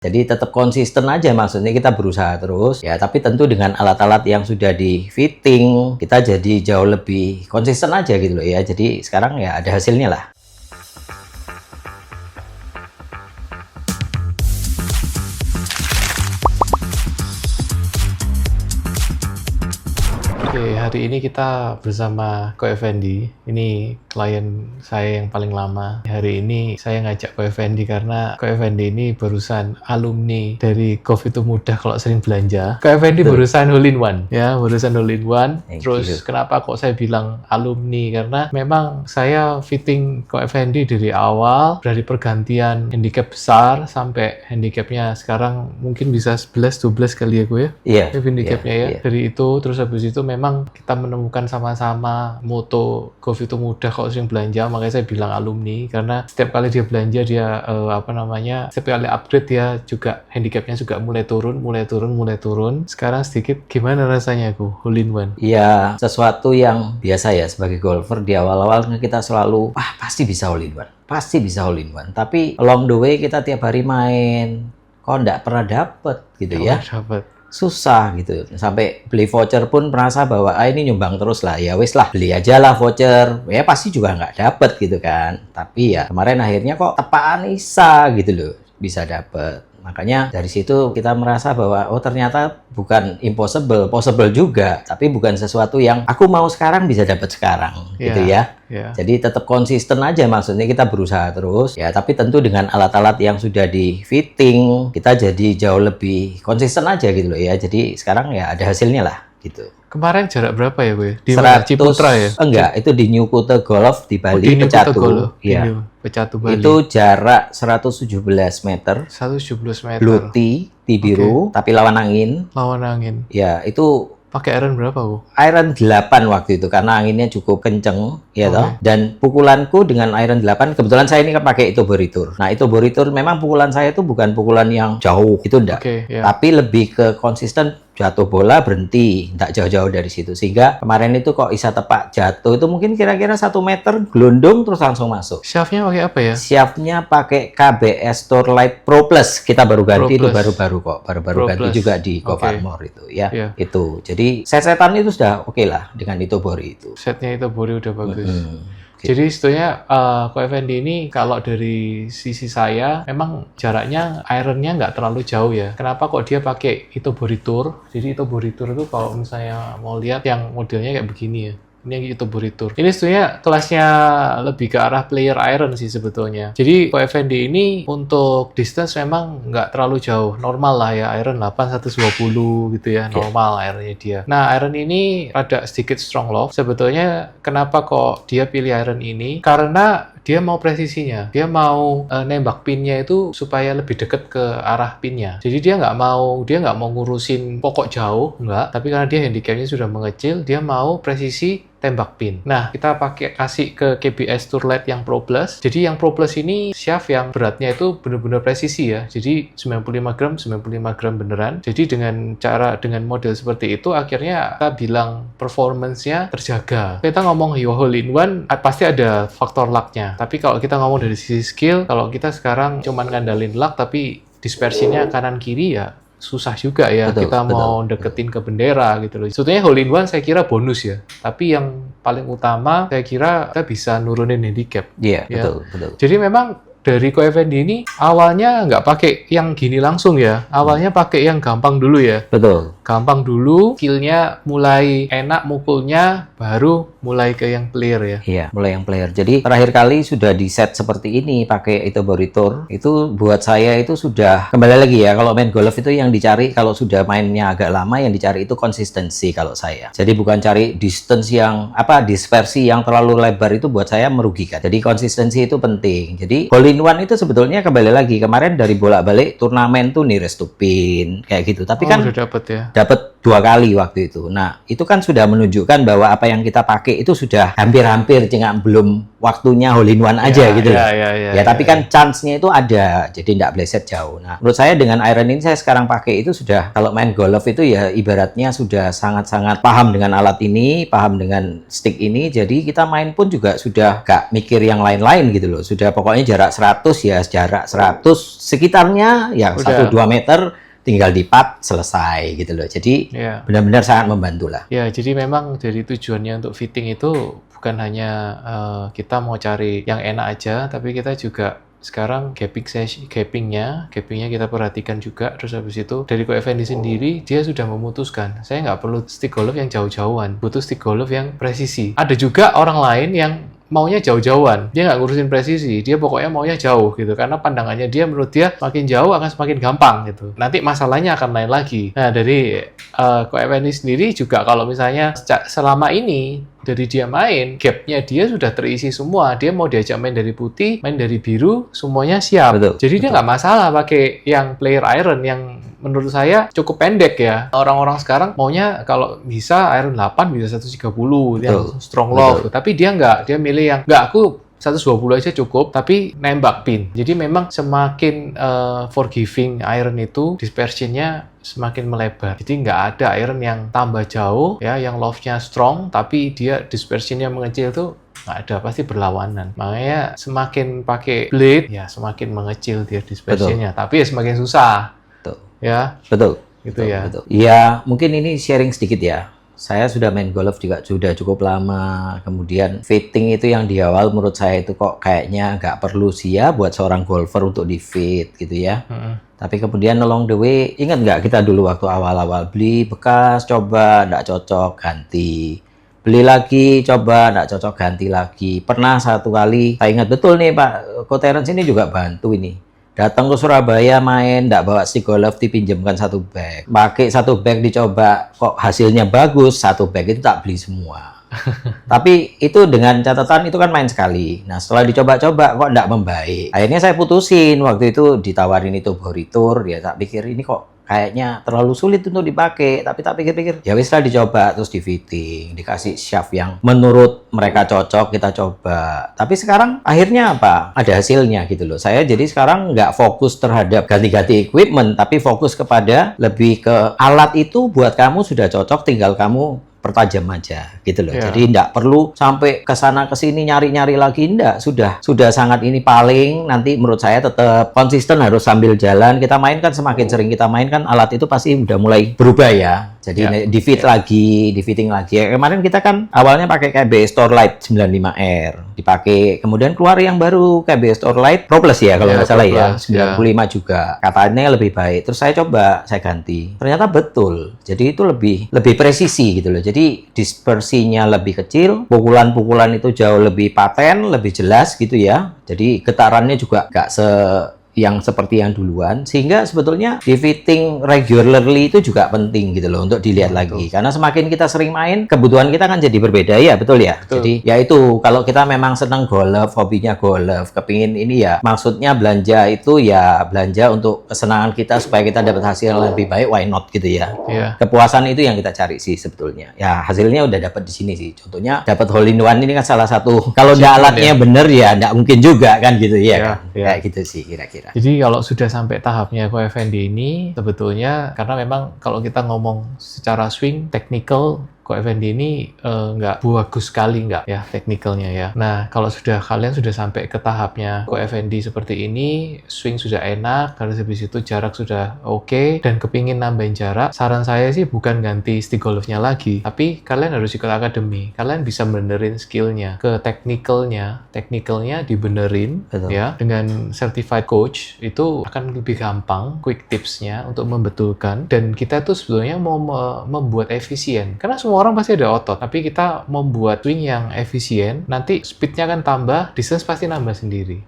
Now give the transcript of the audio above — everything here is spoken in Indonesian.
Jadi tetap konsisten aja, maksudnya kita berusaha terus ya, tapi tentu dengan alat-alat yang sudah di fitting kita jadi jauh lebih konsisten aja gitu loh ya. Jadi sekarang ya ada hasilnya lah. Oke, hari ini kita bersama Ko Effendi. Ini klien saya yang paling lama. Hari ini saya ngajak Ko Effendi karena Ko Effendi ini barusan alumni dari Golf Itu Mudah kalau sering belanja. Ko Effendi barusan hole in one, ya, barusan hole in one. Terus kenapa kok saya bilang alumni? Karena memang saya fitting Ko Effendi dari awal, dari pergantian handicap besar sampai handicapnya sekarang mungkin bisa 11-12 kali ya gue ya. Iya. Handicapnya ya. Dari itu terus habis itu memang kita menemukan sama-sama moto Golf Itu Mudah kok sering belanja, makanya saya bilang alumni karena setiap kali dia belanja dia setiap kali upgrade dia juga handicapnya juga mulai turun. Sekarang sedikit gimana rasanya aku hole in one? Iya, sesuatu yang biasa ya sebagai golfer di awal-awal kita selalu pasti bisa hole in one, pasti bisa hole in one. Tapi along the way kita tiap hari main kok nggak pernah dapet gitu ya. Susah gitu, sampai beli voucher pun merasa bahwa ini nyumbang terus lah, ya wis lah beli aja lah voucher, ya pasti juga nggak dapet gitu kan. Tapi ya kemarin akhirnya kok tepaan gitu loh bisa dapet. Makanya dari situ kita merasa bahwa ternyata bukan impossible, possible juga, tapi bukan sesuatu yang aku mau sekarang bisa dapat sekarang gitu ya. Jadi tetap konsisten aja, maksudnya kita berusaha terus ya, tapi tentu dengan alat-alat yang sudah di fitting kita jadi jauh lebih konsisten aja gitu loh ya. Jadi sekarang ya ada hasilnya lah gitu. Kemarin jarak berapa ya gue? Di 100, Ciputra ya? Enggak, itu di New Kuta Golf di Bali, Pecatu. Iya. Pecatu Bali. Itu jarak 117 meter. 117 meter. Blue tee biru, tapi lawan angin. Lawan angin. Ya, itu pakai iron berapa, Bu? Iron 8 waktu itu karena anginnya cukup kenceng ya toh. Dan pukulanku dengan iron 8 kebetulan saya ini pakai itu boritur. Nah, itu boritur memang pukulan saya itu bukan pukulan yang jauh, itu enggak. Tapi lebih ke konsisten, jatuh bola berhenti, enggak jauh-jauh dari situ. Sehingga kemarin itu kok bisa tepak jatuh itu mungkin kira-kira 1 meter gelundung terus langsung masuk. Shaftnya pakai apa ya? Shaftnya pakai KBS Tourlite Pro Plus. Kita baru ganti itu baru-baru kok. Baru ganti juga di Golf Armor itu ya. Itu. Jadi set-setan itu sudah oke lah dengan itu bori itu. Setnya itu bori udah bagus. Jadi sebetulnya Ko Effendi ini kalau dari sisi saya memang jaraknya ironnya nggak terlalu jauh ya. Kenapa kok dia pakai itu boritur? Jadi itu boritur itu kalau misalnya mau lihat yang modelnya kayak begini ya. Ini yang itu boritur. Ini sebetulnya kelasnya lebih ke arah player iron sih sebetulnya. Jadi Ko Effendi ini untuk distance memang nggak terlalu jauh. Normal lah ya, iron 8 120 gitu ya. Normal ironnya dia. Nah, iron ini ada sedikit strong loft. Sebetulnya kenapa kok dia pilih iron ini? Karena dia mau presisinya, dia mau nembak pinnya itu supaya lebih dekat ke arah pinnya. Jadi dia nggak mau ngurusin pokok jauh, nggak. Tapi karena dia handicapnya sudah mengecil, dia mau presisi tembak pin. Nah, kita kasih ke KBS Tourlite yang Pro Plus. Jadi yang Pro Plus ini shaft yang beratnya itu benar-benar presisi ya. Jadi 95 gram beneran. Jadi dengan model seperti itu akhirnya kita bilang performance-nya terjaga. Kita ngomong hole in one pasti ada faktor luck-nya. Tapi kalau kita ngomong dari sisi skill, kalau kita sekarang cuman ngandalin luck tapi dispersinya kanan kiri ya susah juga ya. Kita mau deketin ke bendera gitu loh. Sebetulnya hole in one saya kira bonus ya. Tapi yang paling utama saya kira kita bisa nurunin handicap. Iya, betul. Jadi memang dari Ko Effendi ini awalnya nggak pakai yang gini langsung ya. Awalnya pakai yang gampang dulu ya. Betul. Gampang dulu, skillnya mulai enak mukulnya, baru mulai ke yang player ya. Iya, mulai yang player. Jadi terakhir kali sudah di set seperti ini pakai itu boritur. Itu buat saya itu sudah kembali lagi ya. Kalau main golf itu yang dicari kalau sudah mainnya agak lama yang dicari itu konsistensi kalau saya. Jadi bukan cari distance yang dispersi yang terlalu lebar itu buat saya merugikan. Jadi konsistensi itu penting. Jadi hole in one itu sebetulnya kembali lagi kemarin dari bolak-balik turnamen tuh nearest to pin kayak gitu. Tapi kan udah dapet ya. Dapat 2 kali waktu itu. Nah, itu kan sudah menunjukkan bahwa apa yang kita pakai itu sudah hampir-hampir, cuma belum waktunya hole in one aja gitu loh. Ya, tapi kan chance-nya itu ada, jadi nggak bleset jauh. Nah, menurut saya dengan iron ini saya sekarang pakai itu sudah, kalau main golf itu ya ibaratnya sudah sangat-sangat paham dengan alat ini, paham dengan stick ini, jadi kita main pun juga sudah nggak mikir yang lain-lain gitu loh. Sudah pokoknya jarak 100 ya jarak 100, sekitarnya ya 1-2 meter, tinggal di pad selesai gitu loh. Jadi benar-benar sangat membantu lah. Ya, jadi memang dari tujuannya untuk fitting itu bukan hanya kita mau cari yang enak aja, tapi kita juga sekarang gapingnya kita perhatikan juga. Terus habis itu dari Ko Effendi sendiri dia sudah memutuskan, saya nggak perlu stick golf yang jauh-jauhan, butuh stick golf yang presisi. Ada juga orang lain yang maunya jauh-jauhan, dia nggak ngurusin presisi, dia pokoknya maunya jauh gitu, karena pandangannya dia, menurut dia makin jauh akan semakin gampang gitu. Nanti masalahnya akan lain lagi. Nah, dari Ko Effendi sendiri juga kalau misalnya selama ini dari dia main, gapnya dia sudah terisi semua. Dia mau diajak main dari putih, main dari biru, semuanya siap. Jadi dia nggak masalah pakai yang player iron yang menurut saya cukup pendek ya. Orang-orang sekarang maunya kalau bisa iron 8 bisa 130 yang strong lob. Tapi dia nggak, dia milih yang nggak, aku 120 aja cukup, tapi nembak pin. Jadi memang semakin forgiving iron itu, dispersionnya semakin melebar. Jadi nggak ada iron yang tambah jauh, ya, yang loft-nya strong, tapi dia dispersionnya mengecil tuh nggak ada, pasti berlawanan. Makanya semakin pakai blade, ya semakin mengecil dia dispersionnya. Tapi ya semakin susah. Ya, betul. Gitu ya. Betul. Ya, mungkin ini sharing sedikit ya. Saya sudah main golf juga sudah cukup lama. Kemudian fitting itu yang di awal menurut saya itu kok kayaknya nggak perlu sih ya buat seorang golfer untuk di fit gitu ya. Tapi kemudian along the way, ingat nggak kita dulu waktu awal-awal beli bekas, coba nggak cocok, ganti. Beli lagi, coba nggak cocok, ganti lagi. Pernah satu kali, saya ingat betul nih Pak, Ko Terence ini juga bantu ini. Datang ke Surabaya main, nggak bawa stick golf, dipinjamkan 1 bag. Pakai 1 bag dicoba, kok hasilnya bagus, 1 bag itu tak beli semua. Tapi itu dengan catatan itu kan main sekali. Nah setelah dicoba-coba kok nggak membaik. Akhirnya saya putusin, waktu itu ditawarin itu Boritur, ya tak pikir ini kok kayaknya terlalu sulit untuk dipakai, tapi tak pikir-pikir ya wis lah, dicoba, terus di fitting, dikasih shaft yang menurut mereka cocok, kita coba. Tapi sekarang akhirnya apa? Ada hasilnya gitu loh. Saya jadi sekarang nggak fokus terhadap ganti-ganti equipment, tapi fokus kepada lebih ke alat itu buat kamu sudah cocok, tinggal kamu pertajam aja gitu loh. Jadi nggak perlu sampai ke sana ke sini nyari-nyari lagi, nggak. Sudah sangat ini paling. Nanti menurut saya tetap konsisten, harus sambil jalan. Kita main kan, semakin sering kita main kan alat itu pasti udah mulai berubah ya. Jadi di fit lagi, di fitting lagi. Ya, kemarin kita kan awalnya pakai KB Storelight 95R, dipakai. Kemudian keluar yang baru KB Storelight Pro Plus ya kalau nggak salah ya, 95 juga. Katanya lebih baik. Terus saya coba, saya ganti. Ternyata betul. Jadi itu lebih presisi gitu loh. Jadi dispersinya lebih kecil, pukulan-pukulan itu jauh lebih paten, lebih jelas gitu ya. Jadi getarannya juga nggak yang seperti yang duluan, sehingga sebetulnya di fitting regularly itu juga penting gitu loh untuk dilihat lagi, karena semakin kita sering main, kebutuhan kita kan jadi berbeda ya, betul ya. Jadi ya itu, kalau kita memang senang golf, hobinya golf, kepingin ini ya, maksudnya belanja itu ya belanja untuk kesenangan kita supaya kita dapat hasil yang lebih baik, why not gitu ya. Kepuasan itu yang kita cari sih sebetulnya. Ya hasilnya udah dapat di sini sih. Contohnya dapat hole in one ini kan salah satu, kalau udah alatnya bener ya nggak mungkin juga kan gitu ya. Kayak gitu sih kira-kira. Jadi kalau sudah sampai tahapnya Ko Effendi ini, sebetulnya karena memang kalau kita ngomong secara swing, technical, Ko Effendi ini nggak bagus sekali nggak ya teknikalnya ya. Nah kalau kalian sudah sampai ke tahapnya Ko Effendi seperti ini, swing sudah enak, dari habis itu jarak sudah oke, dan kepingin nambahin jarak, saran saya sih bukan ganti stick golfnya lagi, tapi kalian harus ikut akademi. Kalian bisa benerin skillnya, ke teknikalnya dibenerin. Betul. Ya, dengan certified coach itu akan lebih gampang, quick tipsnya untuk membetulkan. Dan kita tuh sebetulnya mau membuat efisien, karena semua orang pasti ada otot, tapi kita membuat swing yang efisien, nanti speednya akan tambah, distance pasti nambah sendiri.